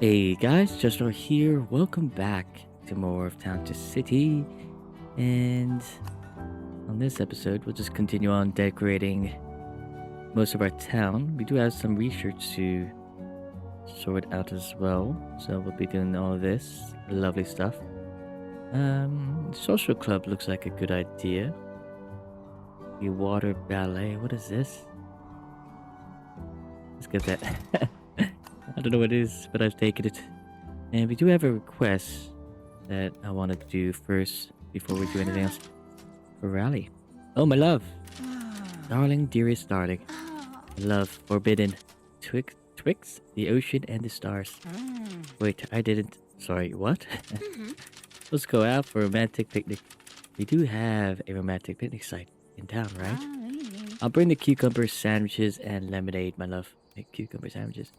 Hey guys, just over here. Welcome back to more of Town to City. And on this episode, we'll just continue on decorating most of our town. We do have some research to sort out as well. So we'll be doing all of this lovely stuff. Social club looks like a good idea. The water ballet. What is this? Let's get that. I don't know what it is, but I've taken it. And we do have a request that I want to do first before we do anything else. A rally. Oh, my love. Darling, dearest darling. Love, forbidden. Twix, the ocean, and the stars. Wait, I didn't. Sorry, what? Let's go out for a romantic picnic. We do have a romantic picnic site in town, right? I'll bring the cucumber sandwiches and lemonade, my love. Make cucumber sandwiches.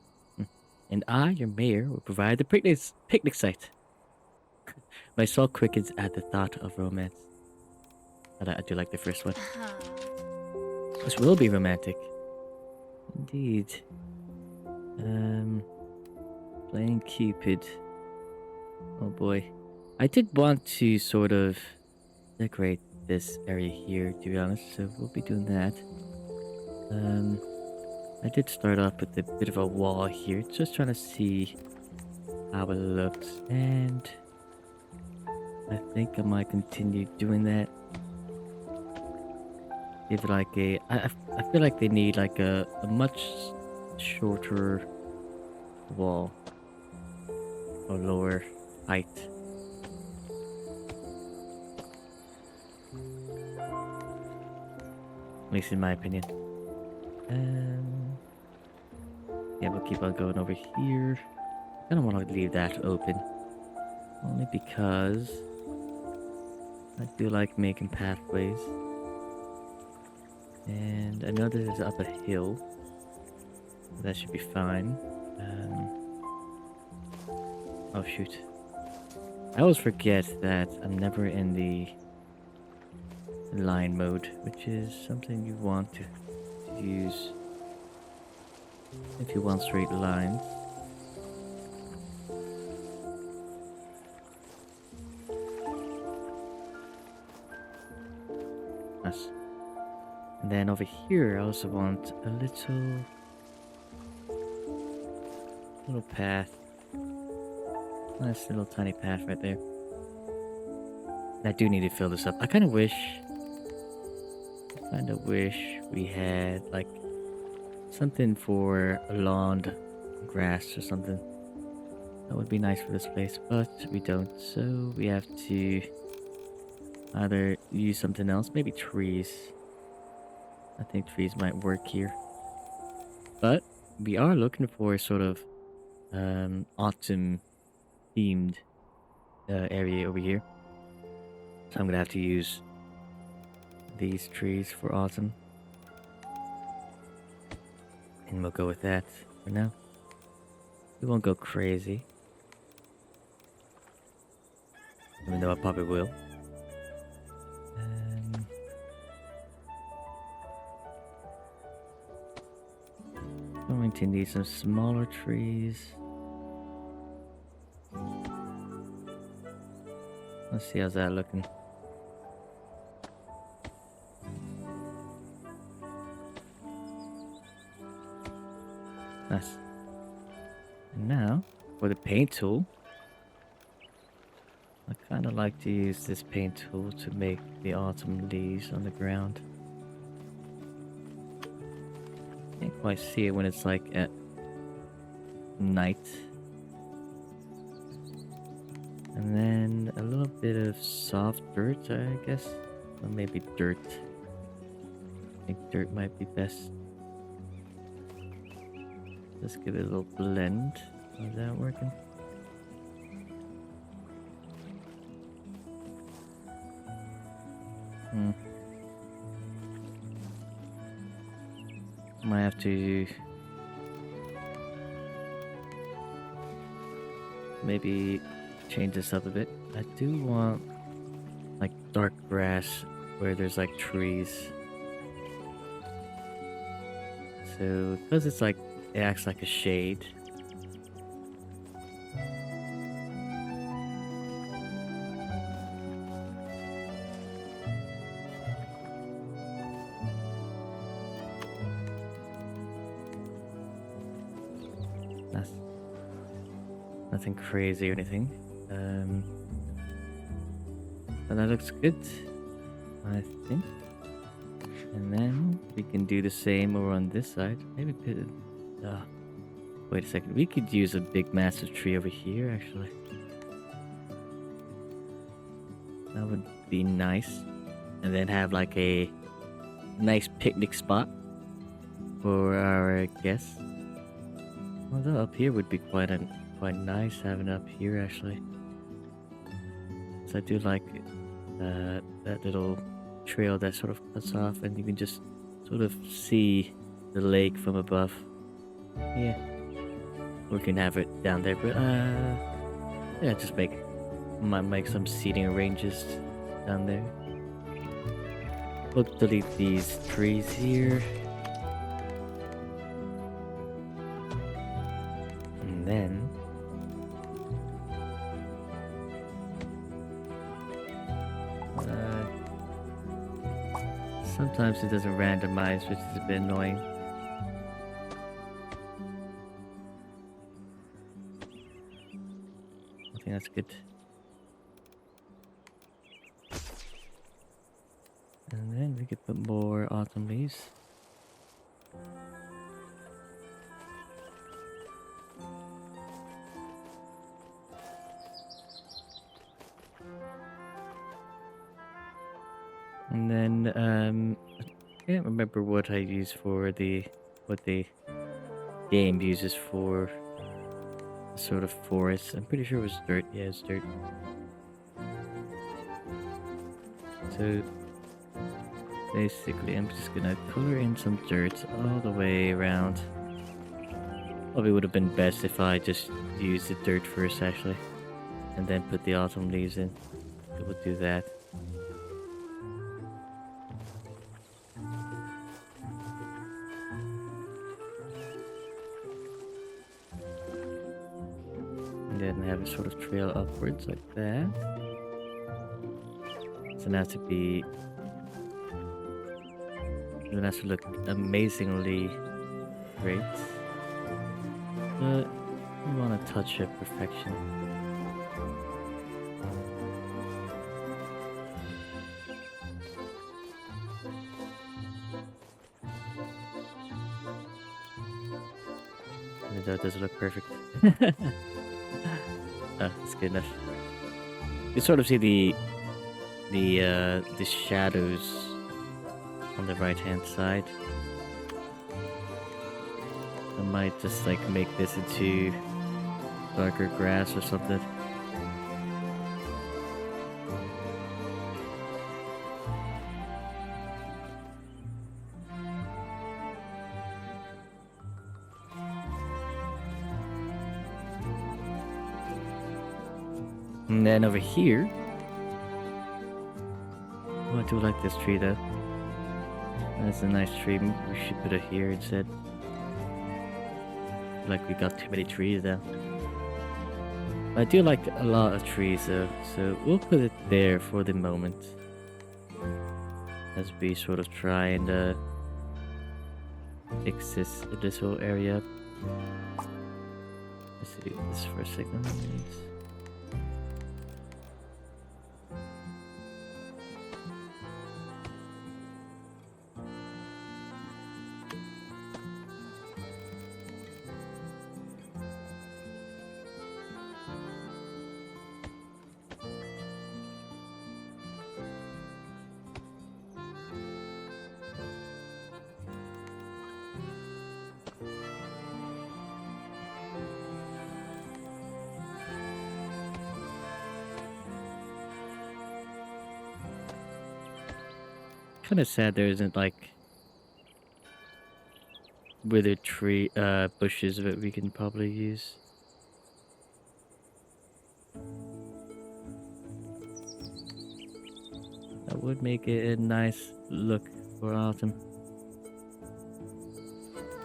And I, your mayor, will provide the picnic site. My soul quickens at the thought of romance. But I do like the first one. This will be romantic. Indeed. Playing Cupid. Oh boy. I did want to sort of decorate this area here, to be honest, so we'll be doing that. I did start off with a bit of a wall here, just trying to see how it looks, and I think I might continue doing that. Give it like I feel like they need like a much shorter wall or lower height. At least in my opinion. Yeah, we'll keep on going over here. I don't want to leave that open. Only because I do like making pathways. And I know this is up a hill. So that should be fine. Oh shoot. I always forget that I'm never in the line mode, which is something you want to use if you want straight lines. Yes. And then over here, I also want a little path. Nice little tiny path right there. I do need to fill this up. I kind of wish we had like something for lawn grass or something. That would be nice for this place, but we don't. So we have to either use something else, maybe trees. I think trees might work here. But we are looking for a sort of autumn themed area over here. So I'm gonna have to use these trees for autumn. And we'll go with that for now. We won't go crazy. Even though I probably will. Going to need some smaller trees. Let's see how's that looking. Nice. And now, for the paint tool, I kind of like to use this paint tool to make the autumn leaves on the ground. Can't quite see it when it's like at night. And then a little bit of soft dirt, I guess. Or maybe dirt. I think dirt might be best. Let's give it a little blend. How's that working? Might have to maybe change this up a bit. I do want like dark grass where there's like trees. So because it's like it acts like a shade. Nothing crazy or anything. But that looks good, I think. And then we can do the same over on this side. Maybe put it. Wait a second. We could use a big, massive tree over here, actually. That would be nice. And then have like a nice picnic spot for our guests. Although up here would be quite nice having it up here, actually. So I do like that little trail that sort of cuts off, and you can just sort of see the lake from above. Yeah, we can have it down there, but yeah, just might make some seating arranges down there. We'll delete these trees here, and then sometimes it doesn't randomize, which is a bit annoying. I think that's good. And then we could put more autumn leaves. And then I can't remember what I use for what the game uses for the sort of forest. I'm pretty sure it was dirt. Yeah, it's dirt. So basically, I'm just gonna color in some dirt all the way around. Probably would have been best if I just used the dirt first, actually, and then put the autumn leaves in. So we'll do that. And then have a sort of trail upwards like that. So now to be. It has to look amazingly great. But we want a touch of perfection. And that doesn't look perfect. That's good enough. You sort of see the shadows on the right hand side. I might just like make this into darker grass or something. And then over here, oh, I do like this tree though. That's a nice tree. We should put it here instead. Like we got too many trees though. I do like a lot of trees though, so we'll put it there for the moment. As we sort of try and fix this whole area. Let's do this for a second. Kind of sad there isn't like withered tree bushes that we can probably use. That would make it a nice look for autumn.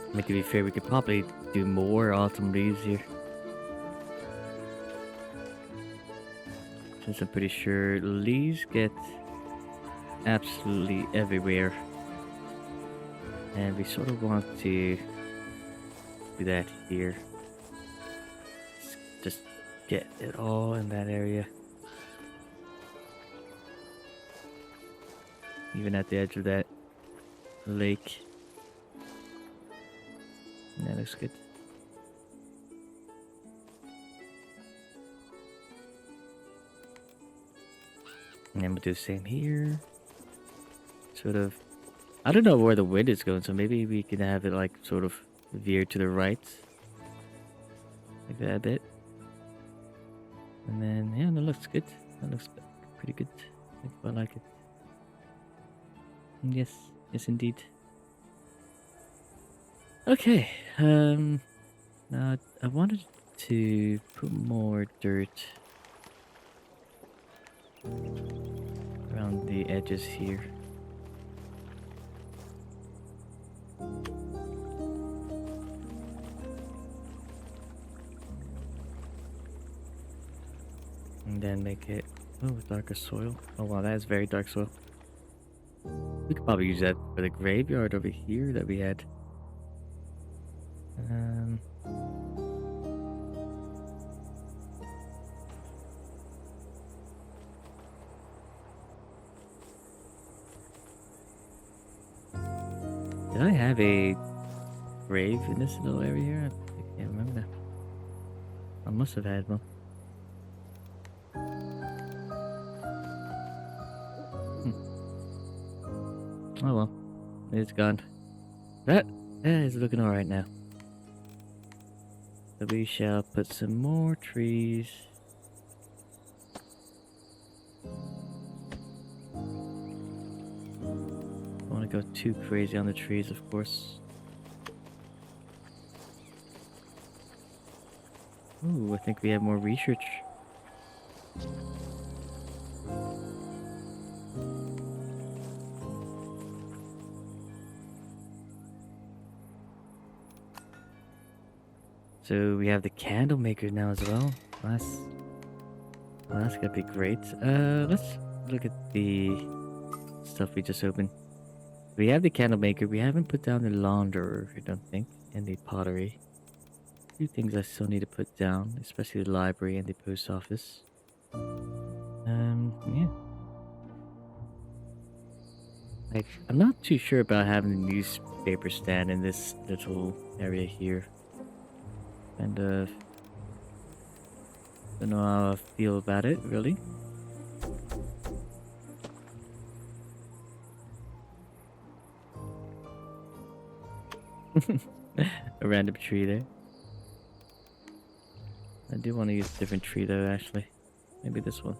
I mean, to be fair, we could probably do more autumn leaves here, since I'm pretty sure leaves get absolutely everywhere, and we sort of want to do that here. Just get it all in that area. Even at the edge of that lake. That looks good. And then we'll do the same here. Sort of. I don't know where the wind is going, so maybe we can have it like sort of veer to the right. Like that a bit. And then, yeah, that looks good. That looks pretty good. I think I like it. Yes, yes indeed. Okay, now I wanted to put more dirt around the edges here. And then make it, darker soil. Oh wow, that is very dark soil. We could probably use that for the graveyard over here that we had. Did I have a grave in this little area here? I can't remember. I must have had one. Oh well, it's gone. That is looking alright now. So we shall put some more trees. Don't want to go too crazy on the trees, of course. Ooh, I think we have more research. So we have the candle maker now as well. That's gonna be great. Let's look at the stuff we just opened. We have the candle maker. We haven't put down the launderer, I don't think, and the pottery. A few things I still need to put down, especially the library and the post office. Yeah. Like, I'm not too sure about having a newspaper stand in this little area here. Kind of don't know how I feel about it, really. A random tree there. I do want to use a different tree though, actually. Maybe this one.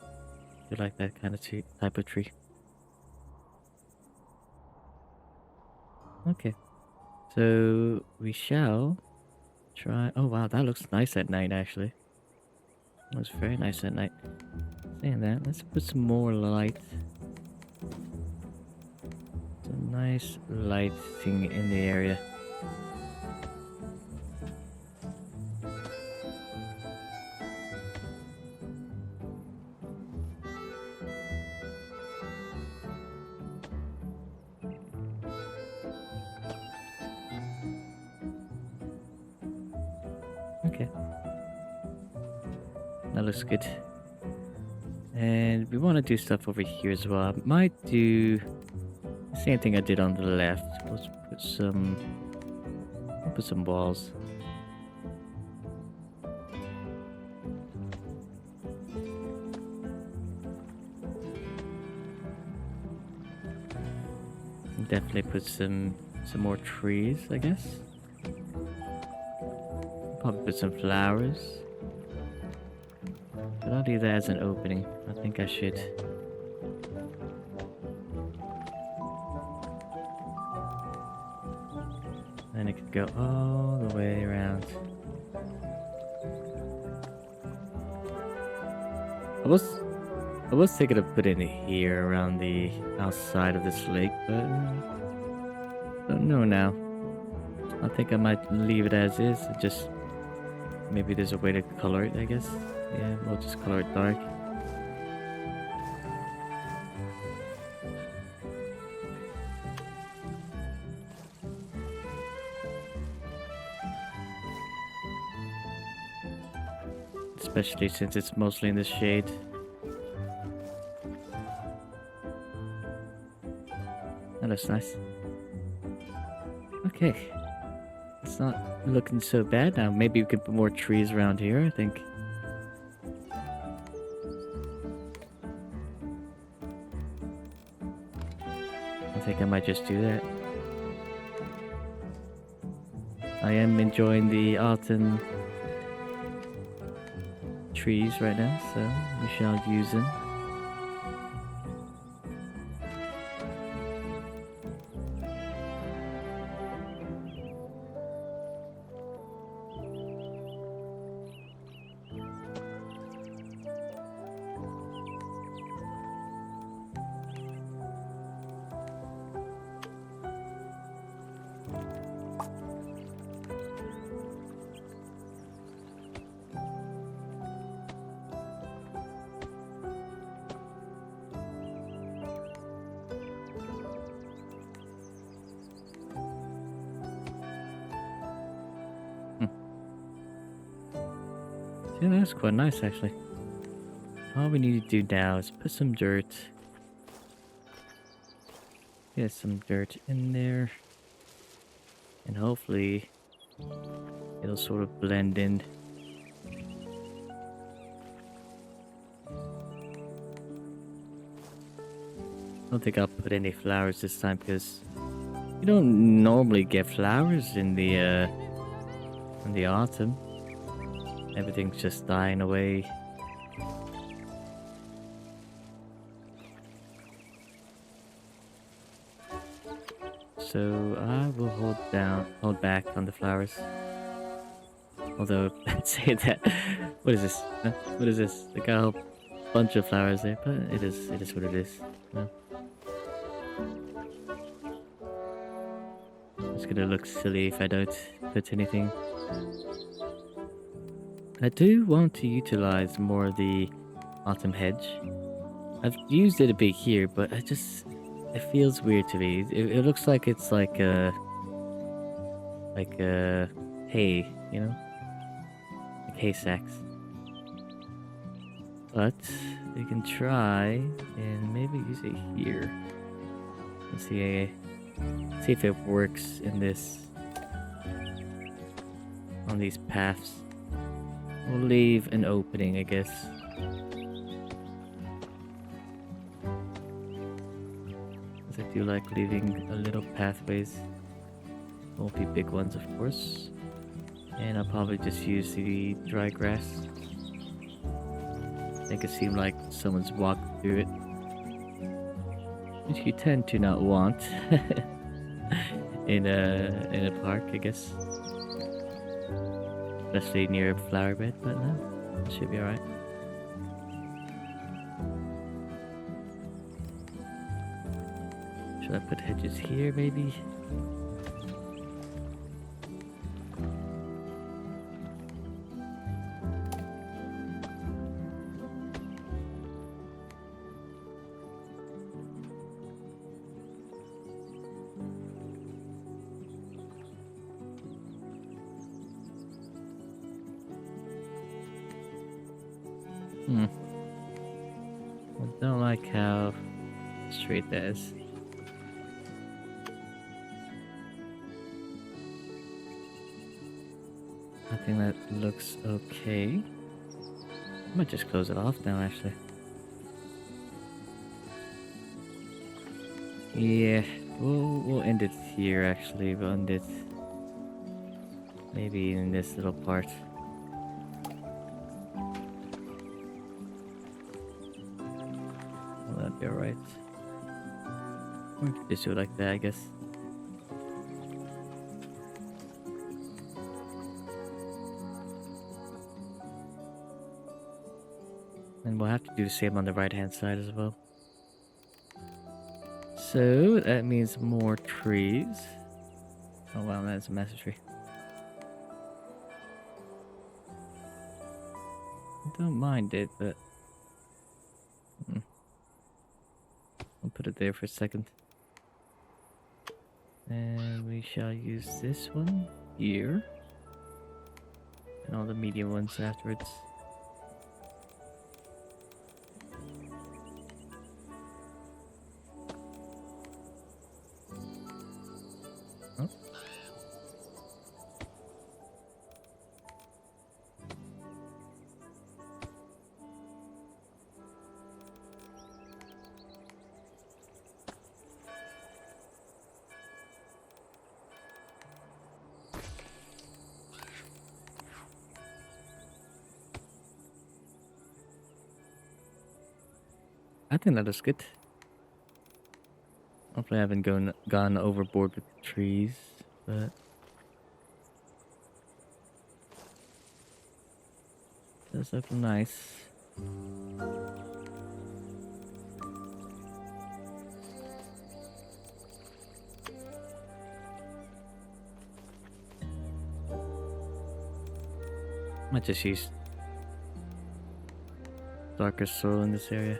I like that kind of type of tree. Okay. So we shall try. Oh wow, that looks nice at night actually. It looks very nice at night. Saying that, let's put some more light. Some nice lighting in the area. Okay. That looks good. And we want to do stuff over here as well. I might do the same thing I did on the left. Let's put some walls. Definitely put some more trees, I guess. Probably put some flowers. But I'll leave that as an opening. I think I should. And it could go all the way around. I was thinking of putting it here around the outside of this lake, but don't know now. I think I might leave it as is. Just maybe there's a way to color it, I guess. Yeah, we'll just color it dark. especially since it's mostly in the shade. That looks nice. Okay, it's not looking so bad now. Maybe we could put more trees around here, I think. I think I might just do that. I am enjoying the autumn trees right now, so we shall use them. Yeah, that's quite nice actually. All we need to do now is put some dirt. Get some dirt in there. And hopefully it'll sort of blend in. I don't think I'll put any flowers this time because you don't normally get flowers in the autumn. Everything's just dying away. So I will hold back on the flowers. Although, I'd say that, what is this? Huh? What is this? I got a whole bunch of flowers there, but it is what it is. No? It's gonna look silly if I don't put anything. I do want to utilize more of the autumn hedge. I've used it a bit here, but it feels weird to me. It looks like it's like a hay, you know, like hay sacks. But we can try and maybe use it here. Let's see if it works in this on these paths. We'll leave an opening, I guess. Because I do like leaving a little pathways. Won't be big ones, of course. And I'll probably just use the dry grass. Make it seem like someone's walked through it. Which you tend to not want in a park, I guess. Especially near a flower bed, but no, it should be alright. Should I put hedges here, maybe? I don't like how straight that is. I think that looks okay. I might just close it off now, actually. Yeah, we'll end it here, actually. We'll end it maybe in this little part. Will that be alright? Or just do it like that, I guess. And we'll have to do the same on the right hand side as well. So that means more trees. Oh wow, that's a massive tree. I don't mind it, but I'll put it there for a second. And we shall use this one here. And all the medium ones afterwards. I think that is good. Hopefully I haven't gone overboard with the trees, but it does look nice. Might just use darker soil in this area.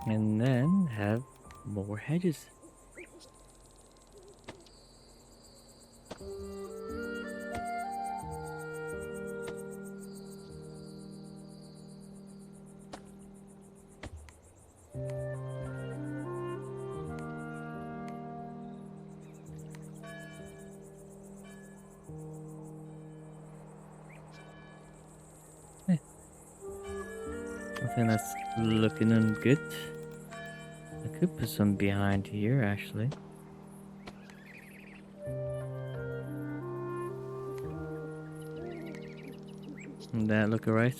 And then have more hedges. I think that's looking good. I could put some behind here, actually. Doesn't that look alright?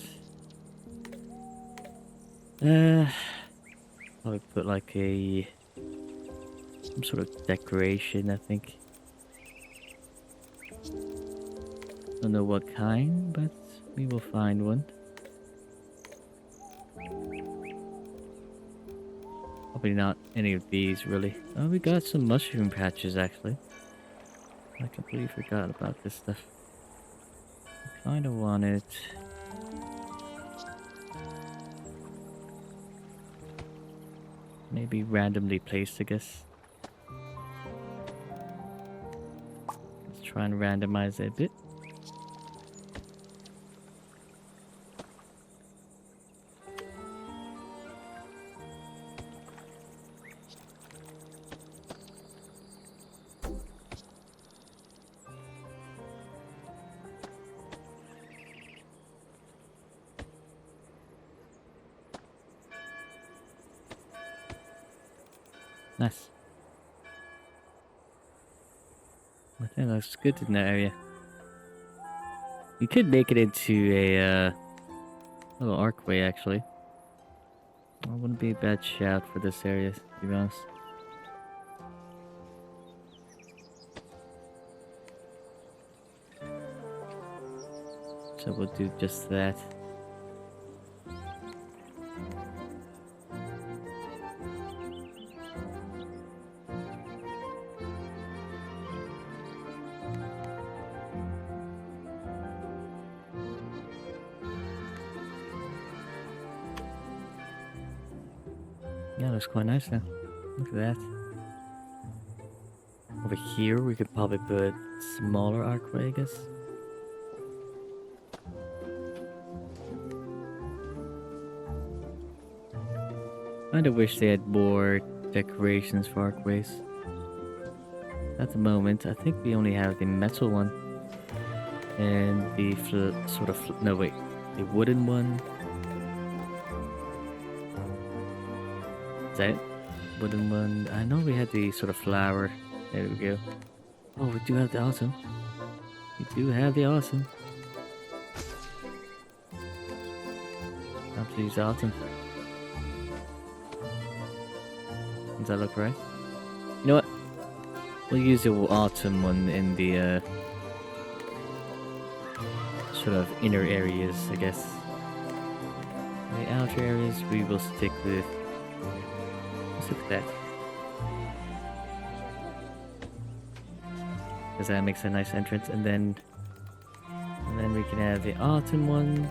Probably put like some sort of decoration, I think. Don't know what kind, but we will find one. Probably not any of these, really. Oh, we got some mushroom patches, actually. I completely forgot about this stuff. I kind of want it. Maybe randomly placed, I guess. Let's try and randomize it a bit. Nice. I think that's good in that area. You could make it into a little archway, actually. That wouldn't be a bad shout for this area, to be honest. So we'll do just that. Yeah, looks quite nice now. Look at that. Over here, we could probably put smaller archway, I guess. Kinda wish they had more decorations for archways. At the moment, I think we only have the metal one. And the no wait, the wooden one. Is that it? Wooden one. I know we had the sort of flower. There we go. Oh, we do have the autumn. We do have the autumn. Time to use autumn. Does that look right? You know what? We'll use the autumn one in the sort of inner areas, I guess. The outer areas we will stick with. Let's look at that. Because that makes a nice entrance, and then we can have the autumn ones.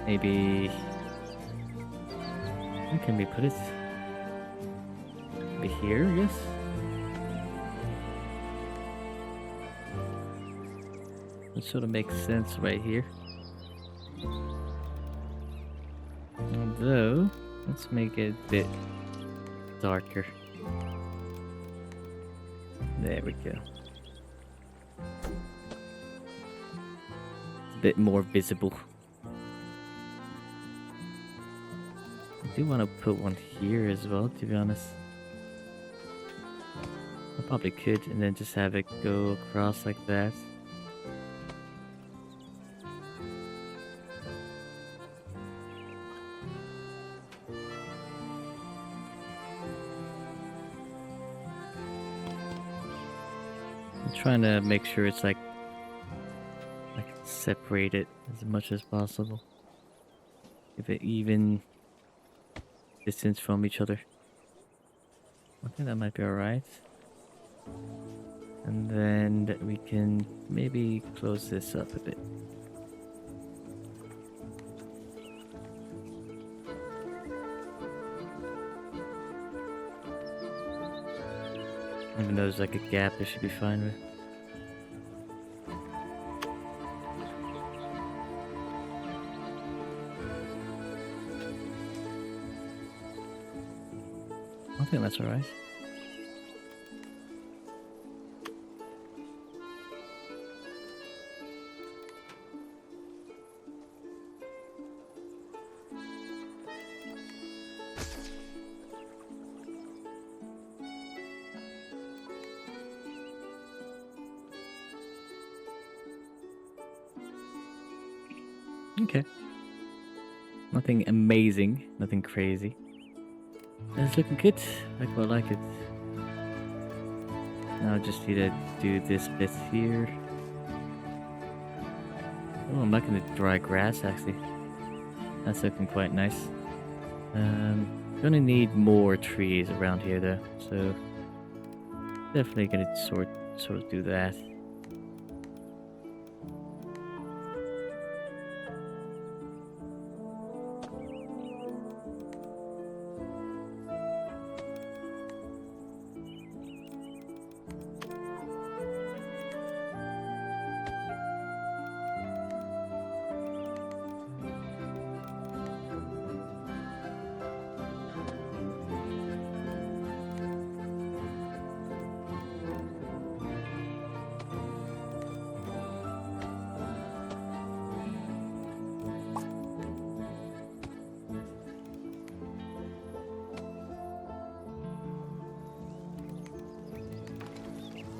Maybe where can we put it? Maybe here, I guess. That sort of makes sense right here. Although Let's make it a bit darker. There we go. It's a bit more visible. I do want to put one here as well, to be honest. I probably could, and then just have it go across like that. I'm trying to make sure it's like separate it as much as possible. Give it even distance from each other. I think that might be alright. And then we can maybe close this up a bit. Even though there's like a gap, it should be fine with. I think that's alright. Okay. Nothing amazing, nothing crazy. It's looking good. I quite like it. Now I just need to do this bit here. Oh, I'm liking the dry grass actually. That's looking quite nice. Gonna need more trees around here though, so definitely gonna sort of do that.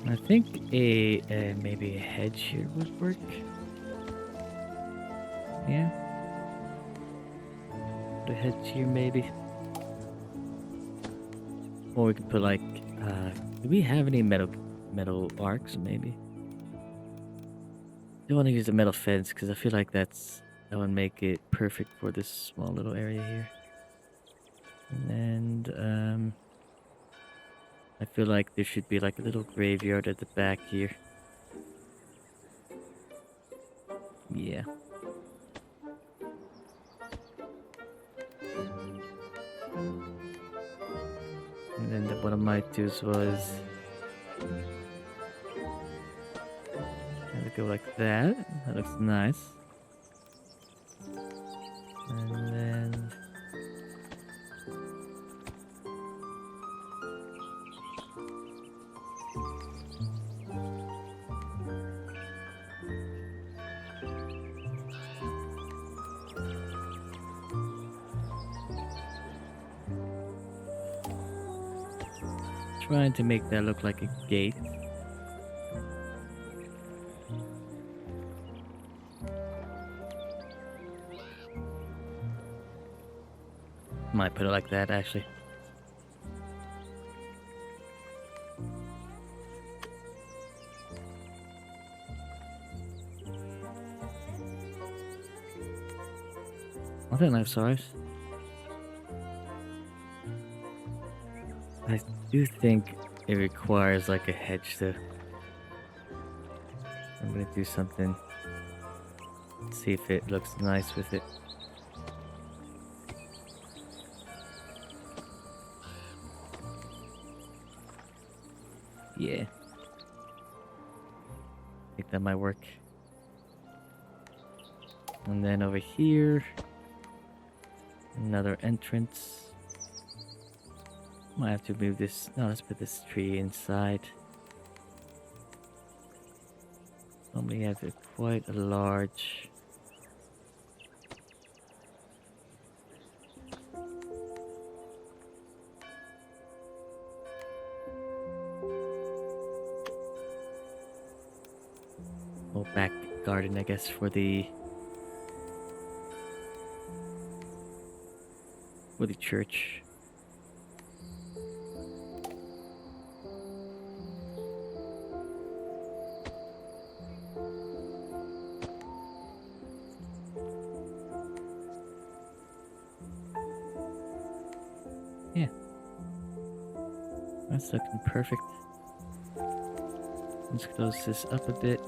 I think maybe a hedge here would work. Yeah. Put a hedge here maybe. Or we could put like do we have any metal arcs maybe? I don't want to use a metal fence because I feel like that would make it perfect for this small little area here. And I feel like there should be like a little graveyard at the back here. Yeah. And then what I might do was kind of go like that. That looks nice. And then trying to make that look like a gate. Might put it like that actually. I think that's alright. I do think it requires like a hedge though. I'm gonna do something. See if it looks nice with it. Yeah. I think that might work. And then over here, Another entrance. Might have to move this. No, let's put this tree inside. Normally have quite a large. Well, back garden, I guess, for the church. Yeah, that's looking perfect. Let's close this up a bit.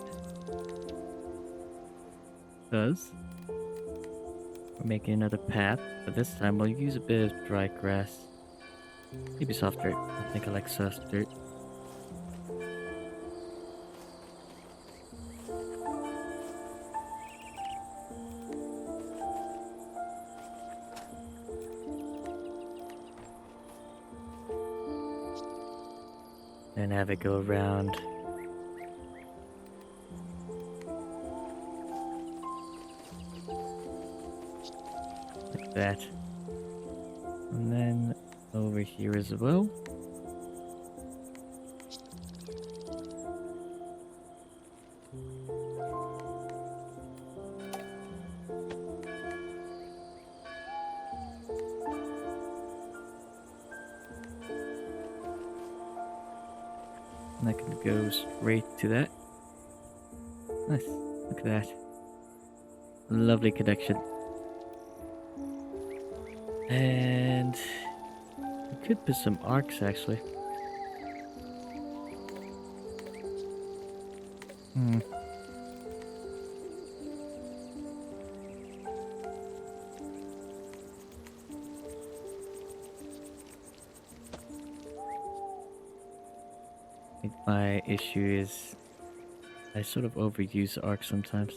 Because we're making another path, but this time we'll use a bit of dry grass. Maybe soft dirt. I think I like soft dirt. And have it go around. Like that. And then over here as well. And that can go straight to that. Nice. Look at that. Lovely connection. And we could put some arcs actually. I think my issue is I sort of overuse arcs sometimes.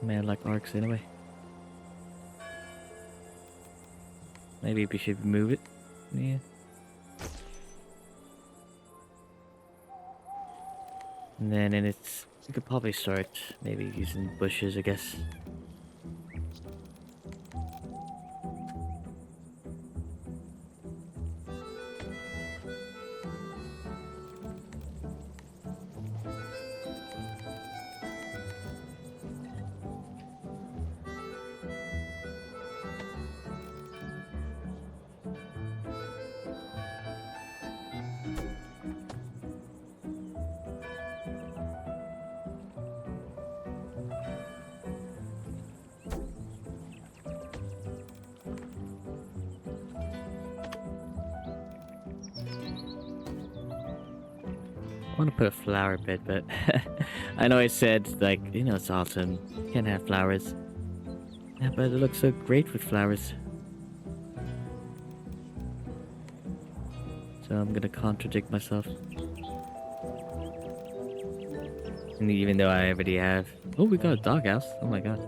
Man, I like arcs anyway. Maybe we should remove it. Yeah. And then we could probably start maybe using bushes, I guess. I want to put a flower bed, but I know I said, like, you know, it's autumn. You can't have flowers. Yeah, but it looks so great with flowers. So I'm gonna contradict myself. And even though I already have... Oh, we got a doghouse. Oh my god.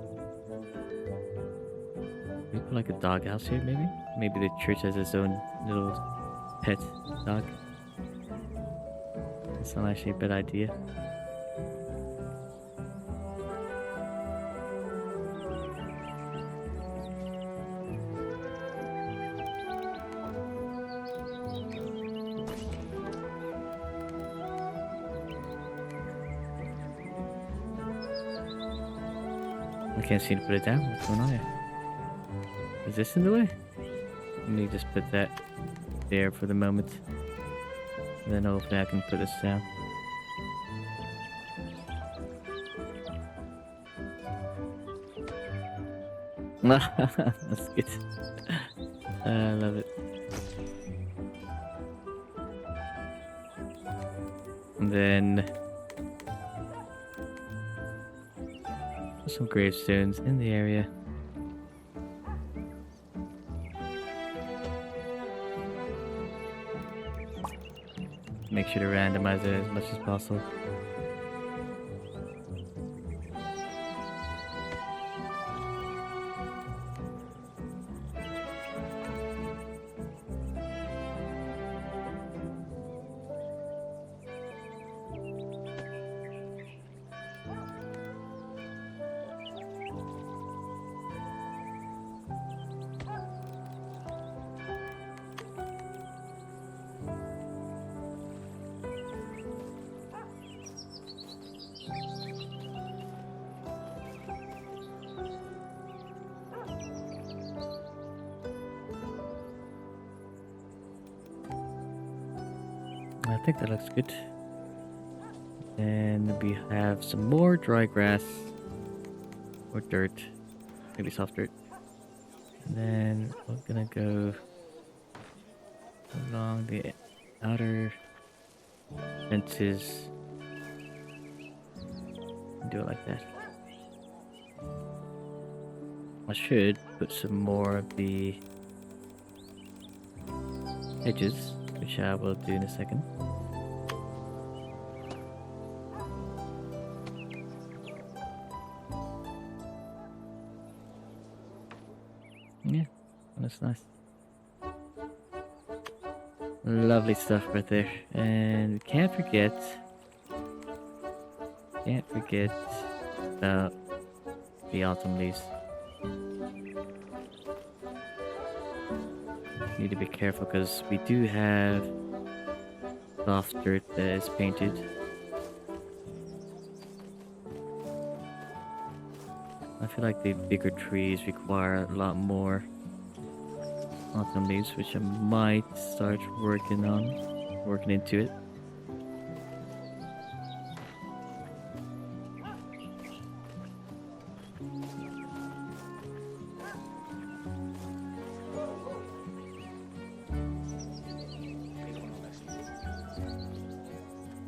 We put like a doghouse here, maybe? Maybe the church has its own little pet dog. That's not actually a bad idea. I can't seem to put it down. What's going on here? Is this in the way? Let me just put that there for the moment. And then hopefully I can put this down. That's good. I love it. And then some gravestones in the area. Make sure to randomize it as much as possible. think that looks good. And we have some more dry grass or dirt, maybe soft dirt. And then we're gonna go along the outer fences and do it like that. I should put some more of the hedges, which I will do in a second. Yeah, that's nice. Lovely stuff right there. And can't forget about the autumn leaves. Need to be careful because we do have soft dirt that is painted. I feel like the bigger trees require a lot more autumn leaves, which I might start working into it.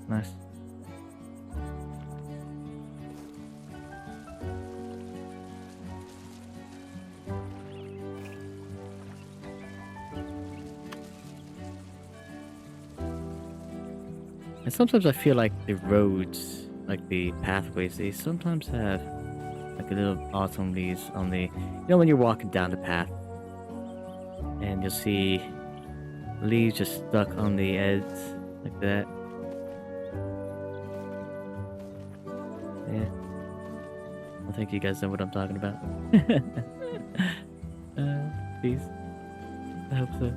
Nice. And sometimes I feel like the roads, like the pathways, they sometimes have like a little autumn leaves on the, when you're walking down the path and you'll see leaves just stuck on the edge like that. Yeah. I think you guys know what I'm talking about. Please. I hope so.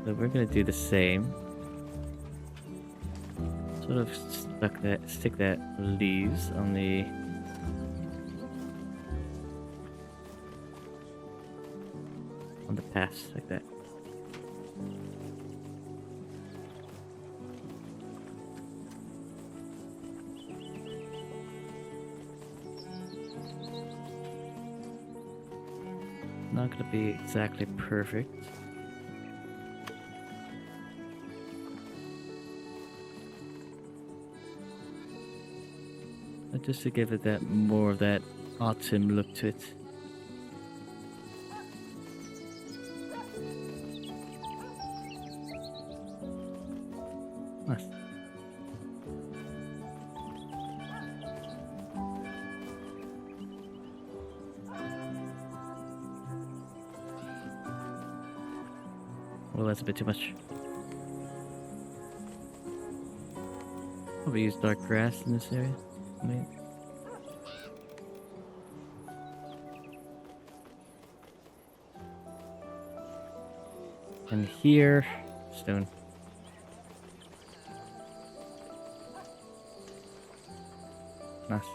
So we're gonna do the same. Sort of stick that leaves on the path like that. Not gonna be exactly perfect. But just to give it that more of that autumn look to it. Nice. Well, that's a bit too much. Probably use dark grass in this area. Maybe. And here, stone. Nice.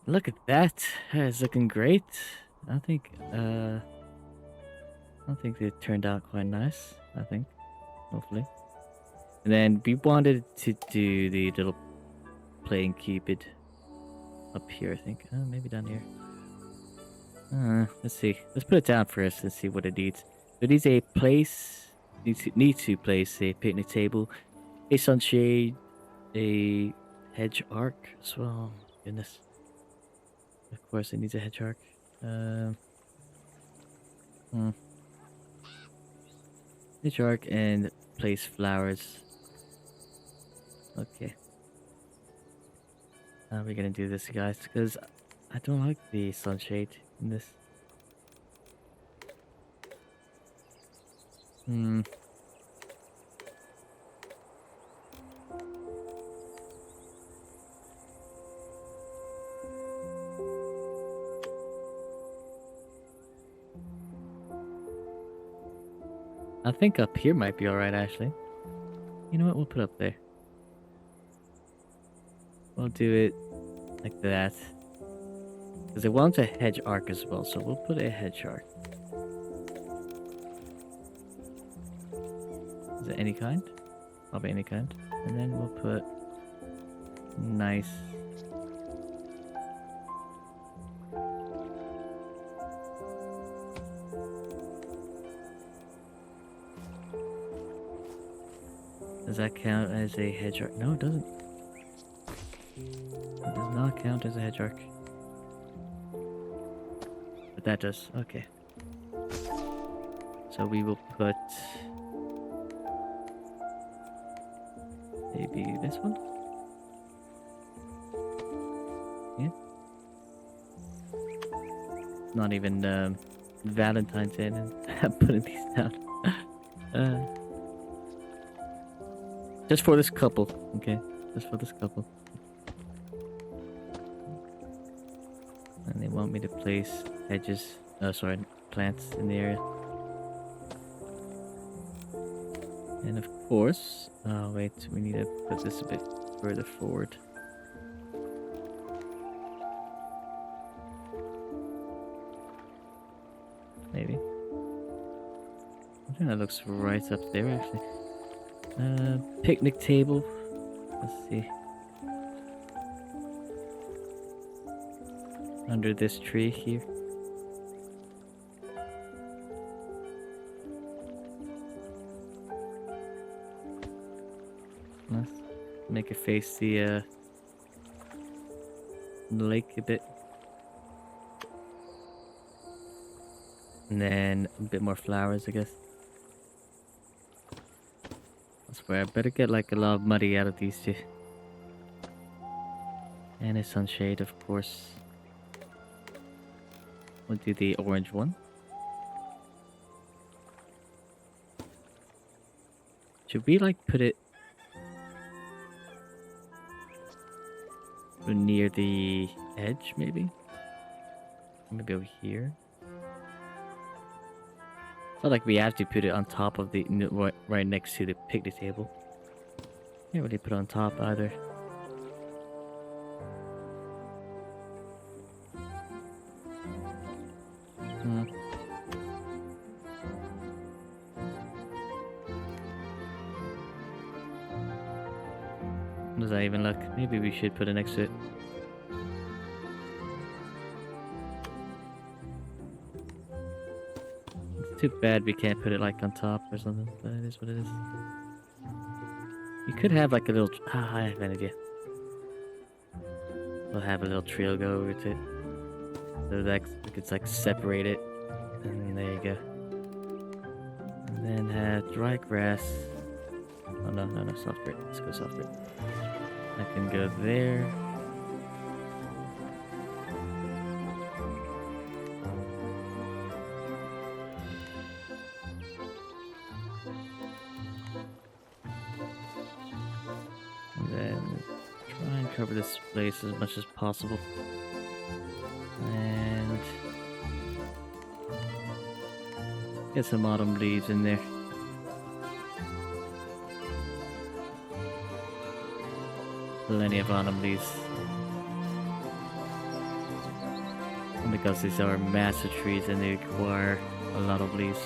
Look at that. It's looking great. I think it turned out quite nice. I think, hopefully. And then we wanted to do the little playing cupid up here. I think, maybe down here. Let's see. Let's put it down first and see what it needs. It needs a place. Need to place a picnic table, a sunshade, a hedge arc as well. Oh, goodness. Of course, it needs a hedge arc. Hedge arc and place flowers. Okay. We're gonna do this, guys, because I don't like the sunshade in this. I think up here might be alright, actually. You know what? We'll put up there. We'll do it like that. Because it wants a hedge arc as well, so we'll put a hedge arc. Is it any kind? Probably any kind. And then we'll put nice. Does that count as a hedge arc? No, it doesn't. It does not count as a hedge arc. But that does. Okay. So we will put maybe this one. Yeah. Not even Valentine's Day, and I'm putting these down. Just for this couple, okay? Just for this couple. And they want me to place hedges, plants in the area. And of course, oh wait, we need to put this a bit further forward. Maybe. I think that looks right up there actually. Picnic table. Let's see. Under this tree here. Let's make it face the lake a bit. And then a bit more flowers, I guess. I swear, I better get like a lot of muddy out of these two. And a sunshade, of course. We'll do the orange one. Should we like put it near the edge, maybe? Maybe over here. It's not like we have to put it on top of the right next to the picnic table. Can't really put it on top either. How does that even look? Maybe we should put it next to it. It's too bad we can't put it like on top or something, but it is what it is. You could have like a little... I have an idea. We'll have a little trail go over to it. So that we could like separate it. And there you go. And then have dry grass. Oh no, soft grit. Let's go soft grit. I can go there. And then try and cover this place as much as possible. And get some autumn leaves in there. Plenty of autumn leaves. And because these are massive trees and they require a lot of leaves.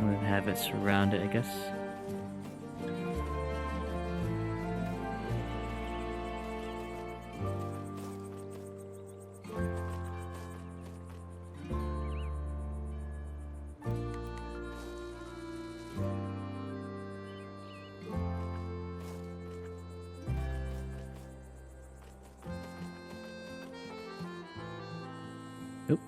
And then have it surround it, I guess. Oop.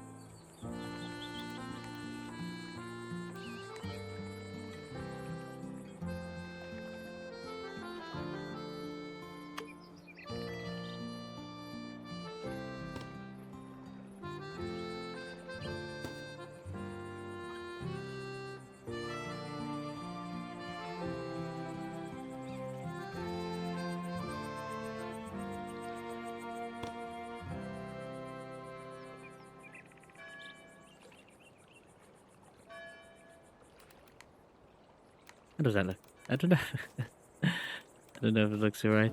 How does that look? I don't know. I don't know if it looks alright.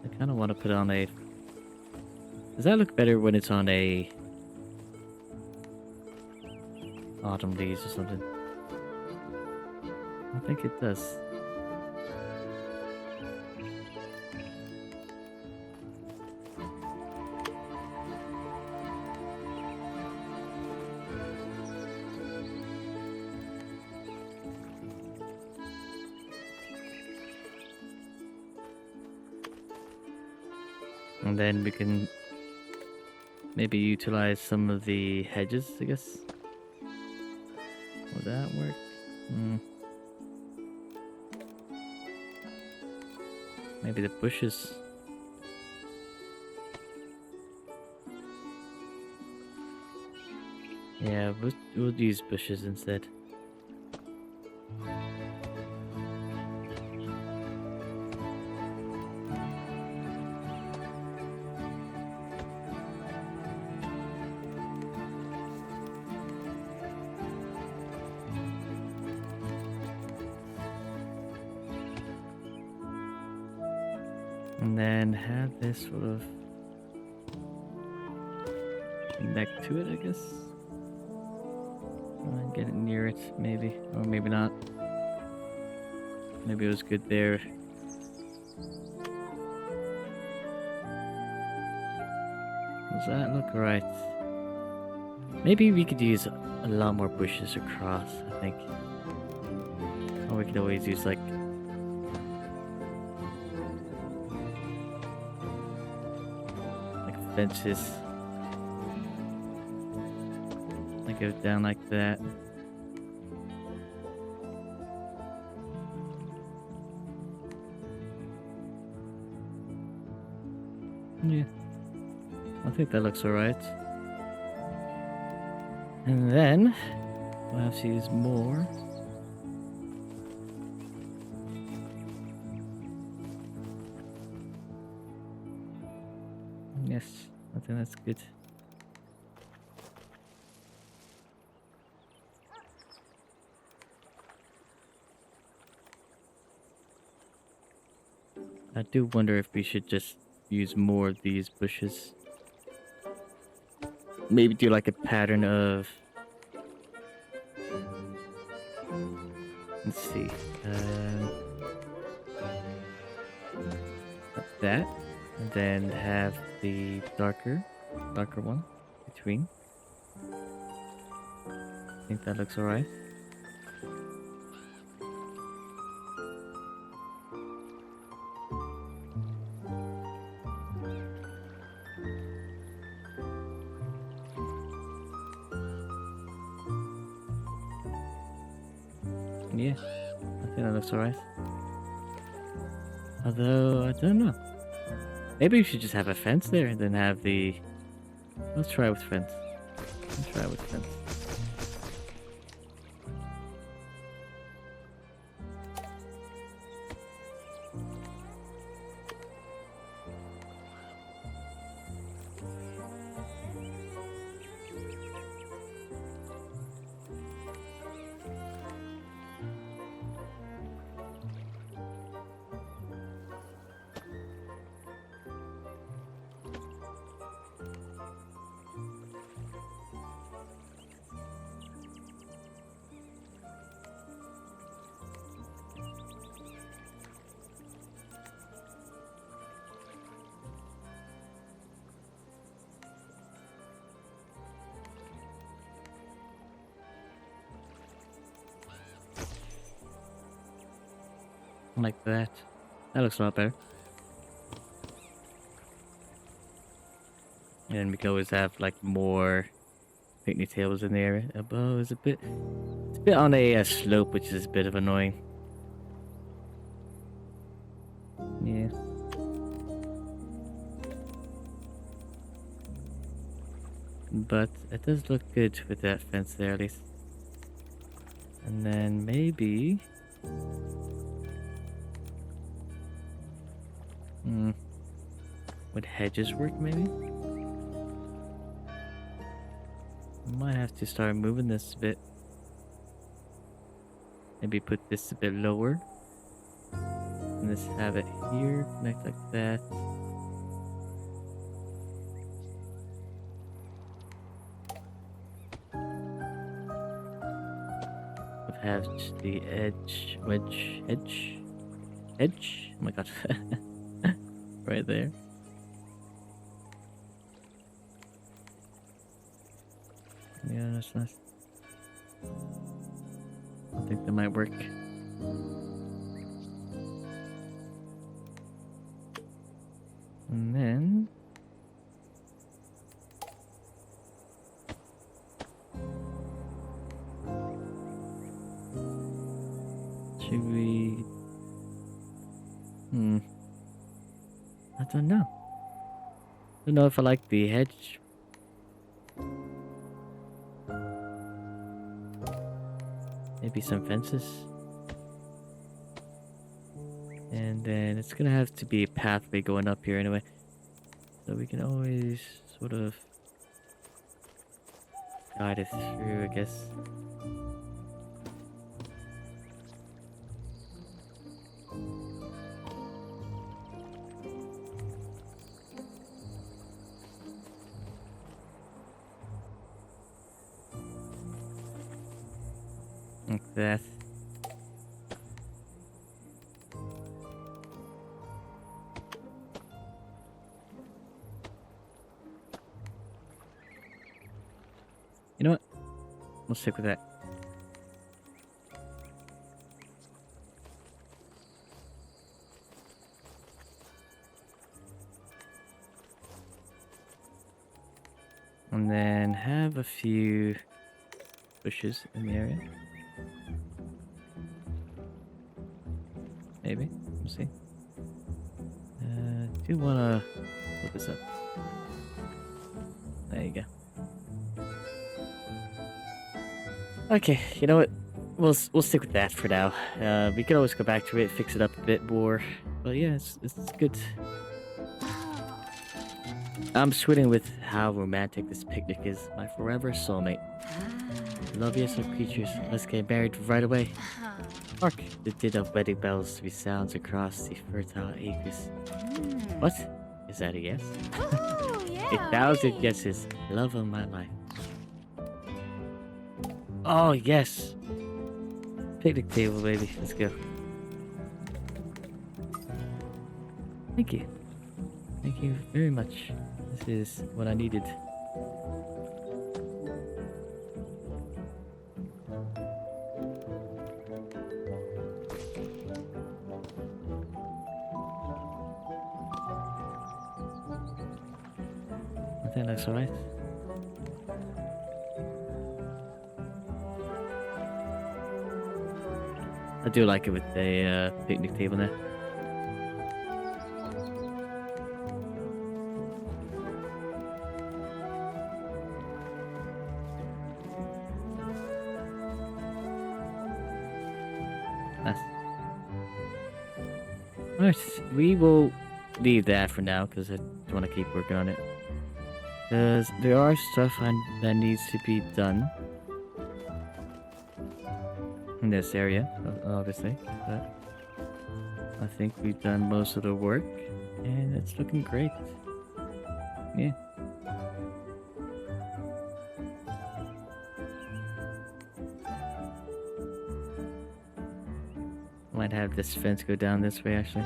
I kind of want to put it on a... Does that look better when it's on a... autumn leaves or something? I think it does. And then we can maybe utilize some of the hedges, I guess. Will that work? Maybe the bushes. Yeah, we'll use bushes instead. And then have this sort of connect to it, I guess. And get it near it, maybe. Or maybe not. Maybe it was good there. Does that look right? Maybe we could use a lot more bushes across, I think. Or we could always use like... fences. Like go down like that. Yeah, I think that looks alright. And then we'll have to use more. Yes, I think that's good. I do wonder if we should just use more of these bushes. Maybe do like a pattern of... Let's see. Like that. And then have the darker one between. I think that looks alright. Yeah, I think that looks alright. Although, I don't know. Maybe we should just have a fence there and then have the... Let's try with fence. Let's try with fence. Like that. That looks a lot better. And we can always have like more picnic tables in the area. Above is it's a bit on a slope, which is a bit of annoying. Yeah. But it does look good with that fence there at least. And then maybe... Would hedges work maybe? Might have to start moving this a bit. Maybe put this a bit lower. And let's have it here, connect like that. Have the edge. Oh my god, right there. Yeah, that's nice. I think that might work. And then should we? I don't know. I don't know if I like the hedge. Maybe some fences. And then it's gonna have to be a pathway going up here anyway. So we can always sort of guide it through, I guess. Like that. You know what? We'll stick with that. And then have a few bushes in the area. Maybe. We'll see. Do wanna put this up. There you go. Okay, you know what? We'll stick with that for now. We can always go back to it, fix it up a bit more. But yeah, it's good. I'm sweating with how romantic this picnic is. My forever soulmate. Loveliest of creatures. Let's get married right away. Hark! The din of wedding bells resounds across the fertile acres. What? Is that a yes? Yeah, 1,000 yeses. Love of my life. Oh, yes! Picnic table, baby. Let's go. Thank you. Thank you very much. This is what I needed. I think that's alright. I do like it with the picnic table now. Nice. Alright, we will leave that for now because I want to keep working on it. Because there are stuff that needs to be done in this area, obviously. But I think we've done most of the work and it's looking great. Yeah. Might have this fence go down this way actually.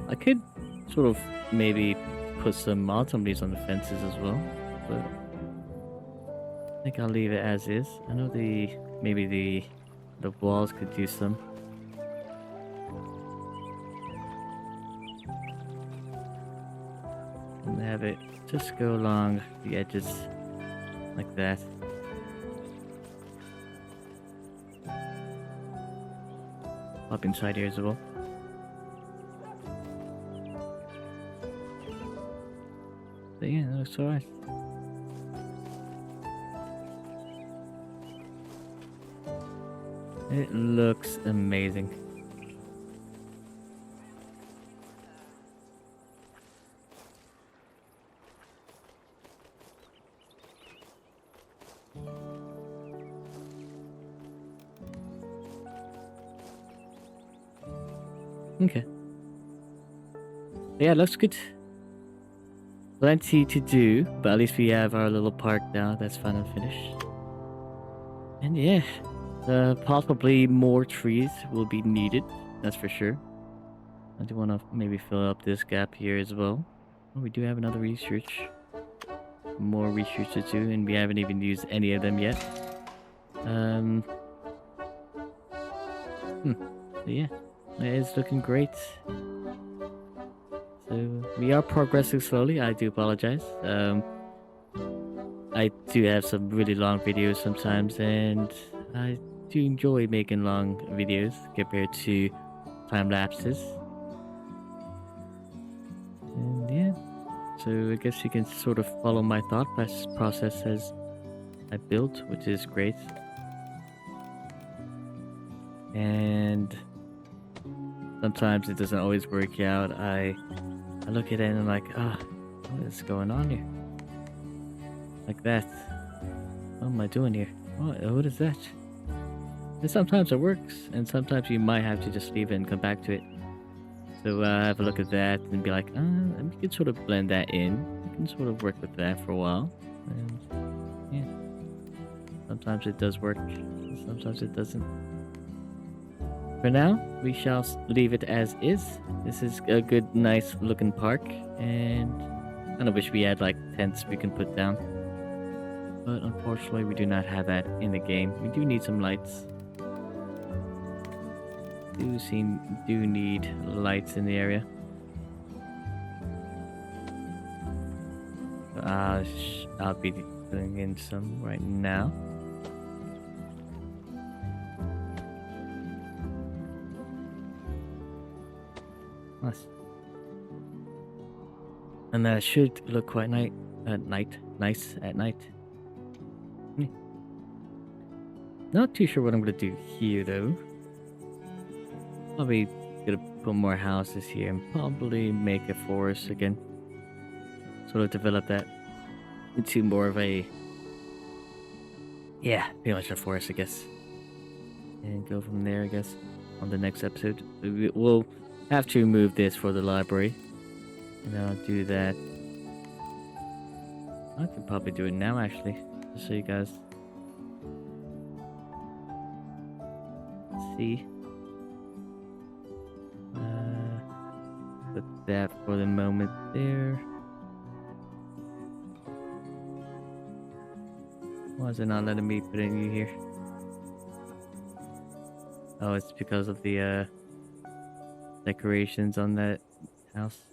I could sort of maybe put some autumn leaves on the fences as well, but I think I'll leave it as is. I know maybe the walls could do some. And have it just go along the edges like that. Up inside here as well. But yeah, that looks alright. It looks amazing. Okay. Yeah, looks good. Plenty to do, but at least we have our little park now that's finally finished. And yeah, possibly more trees will be needed, that's for sure. I do want to maybe fill up this gap here as well. Oh, we do have another research. More research to do, and we haven't even used any of them yet. Um, so yeah, it's looking great. So we are progressing slowly. I do apologize. I do have some really long videos sometimes, and I do enjoy making long videos compared to time lapses. And yeah, so I guess you can sort of follow my thought process as I built, which is great. And sometimes it doesn't always work out. I look at it and I'm like, what is going on here? Like that. What am I doing here? What is that? And sometimes it works, and sometimes you might have to just leave it and come back to it. So have a look at that and be like, you can sort of blend that in. You can sort of work with that for a while. And yeah, sometimes it does work, sometimes it doesn't. For now, we shall leave it as is. This is a good, nice looking park, and I kind of wish we had like tents we can put down. But unfortunately, we do not have that in the game. We do need some lights. Do need lights in the area. So I'll be putting in some right now. Nice. And that should look quite nice at night. Not too sure what I'm gonna do here though. Probably gonna put more houses here and probably make a forest again. Sort of develop that into more of a, yeah, pretty much a forest, I guess. And go from there, I guess, on the next episode. We'll have to remove this for the library. And I'll do that. I could probably do it now, actually, just so you guys see. Put that for the moment there. Why is it not letting me put in here? Oh, it's because of the decorations on that house.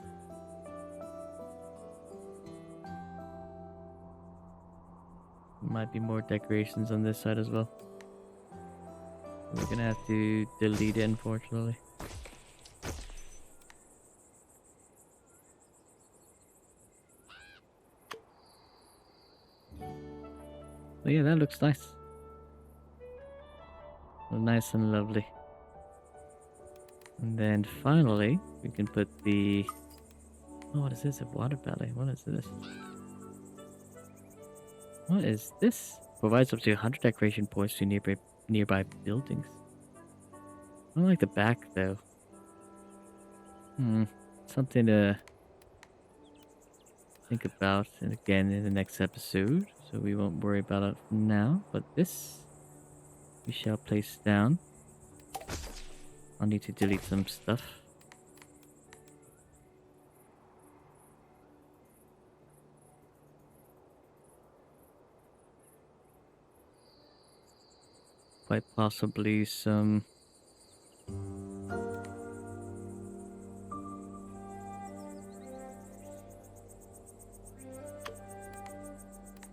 Might be more decorations on this side as well. We're gonna have to delete it, unfortunately. But yeah, that looks nice. Well, nice and lovely. And then finally, we can put the... Oh, what is this? A water ballet. What is this? What is this? Provides up to 100 decoration points to nearby buildings. I don't like the back though. Something to think about, and again in the next episode. So we won't worry about it now. But this we shall place down. I'll need to delete some stuff. Quite possibly some...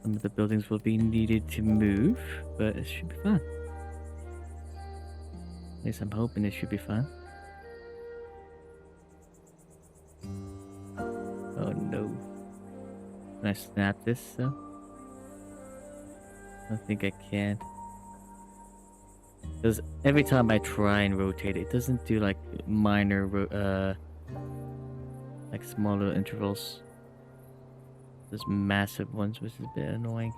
Some of the buildings will be needed to move, but it should be fine. At least I'm hoping it should be fine. Oh no. Can I snap this though? I don't think I can. Because every time I try and rotate it, it doesn't do like minor, like small little intervals. There's massive ones, which is a bit annoying.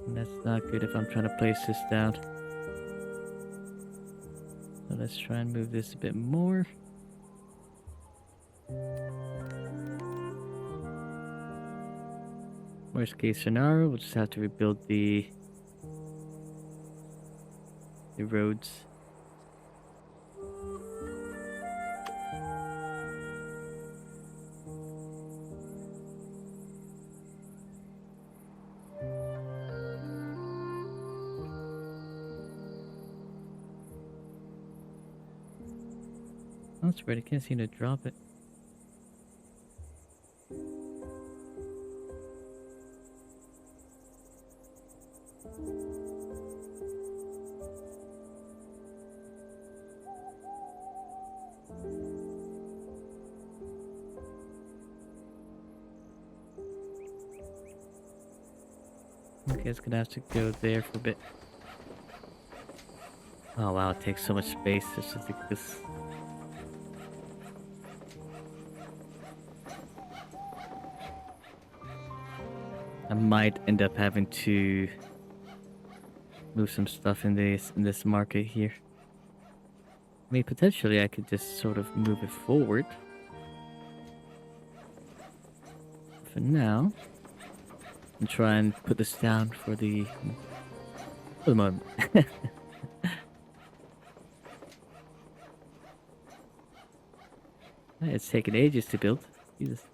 And That's not good if I'm trying to place this down. So let's try and move this a bit more. Worst case scenario, we'll just have to rebuild the roads. That's weird, I can't seem to drop it. Okay, it's gonna have to go there for a bit. Oh wow, it takes so much space. It's just like this. I might end up having to move some stuff in this market here. I mean, potentially I could just sort of move it forward. For now, and try and put this down for the moment. It's taken ages to build. Jesus.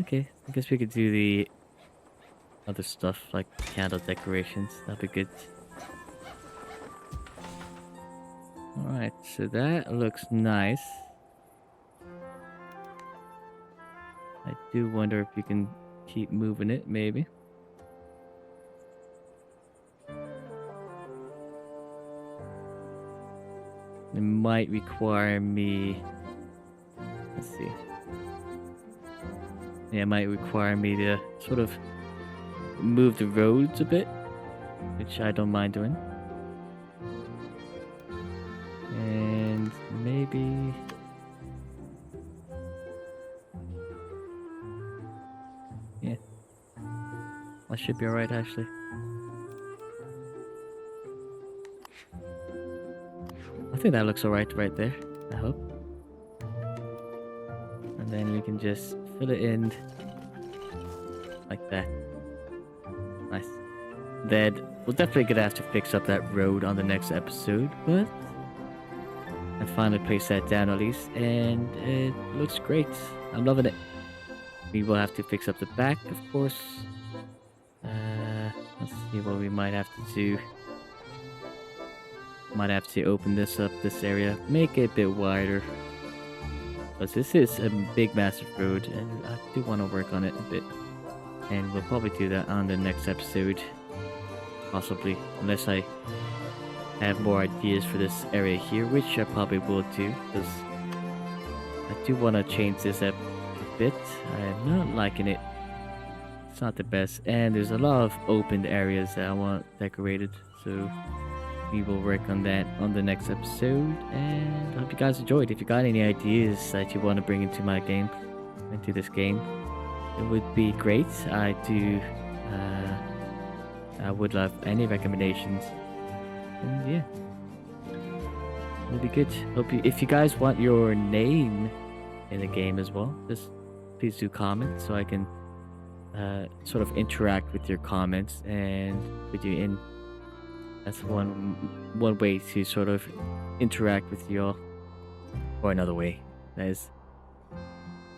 Okay, I guess we could do the other stuff like candle decorations. That'd be good. Alright, so that looks nice. I do wonder if you can keep moving it, maybe. It might require me... Let's see. Yeah, it might require me to sort of move the roads a bit, which I don't mind doing. And maybe... Yeah. I should be alright, actually. I think that looks alright right there, I hope. And then we can just fill it in like that. Nice. Then we're definitely gonna have to fix up that road on the next episode, but I finally placed that down at least, and it looks great. I'm loving it. We will have to fix up the back, of course. Let's see what we might have to do. Might have to open this up, this area, make it a bit wider. Because this is a big, massive road, and I do want to work on it a bit. And we'll probably do that on the next episode. Possibly, unless I have more ideas for this area here, which I probably will do. Because I do want to change this up a bit. I'm not liking it. It's not the best. And there's a lot of open areas that I want decorated. So we will work on that on the next episode, and I hope you guys enjoyed. If you got any ideas that you want to bring into my game, into this game, it would be great. I would love any recommendations, and yeah, it'll be good. Hope you, if you guys want your name in the game as well, just please do comment so I can sort of interact with your comments and put you in. That's one way to sort of interact with you all. Or another way, that is.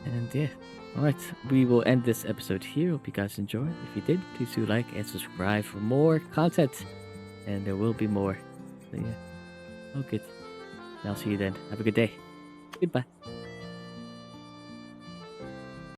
And yeah. Alright, we will end this episode here. Hope you guys enjoyed. If you did, please do like and subscribe for more content. And there will be more. So yeah. Oh good. And I'll see you then. Have a good day. Goodbye.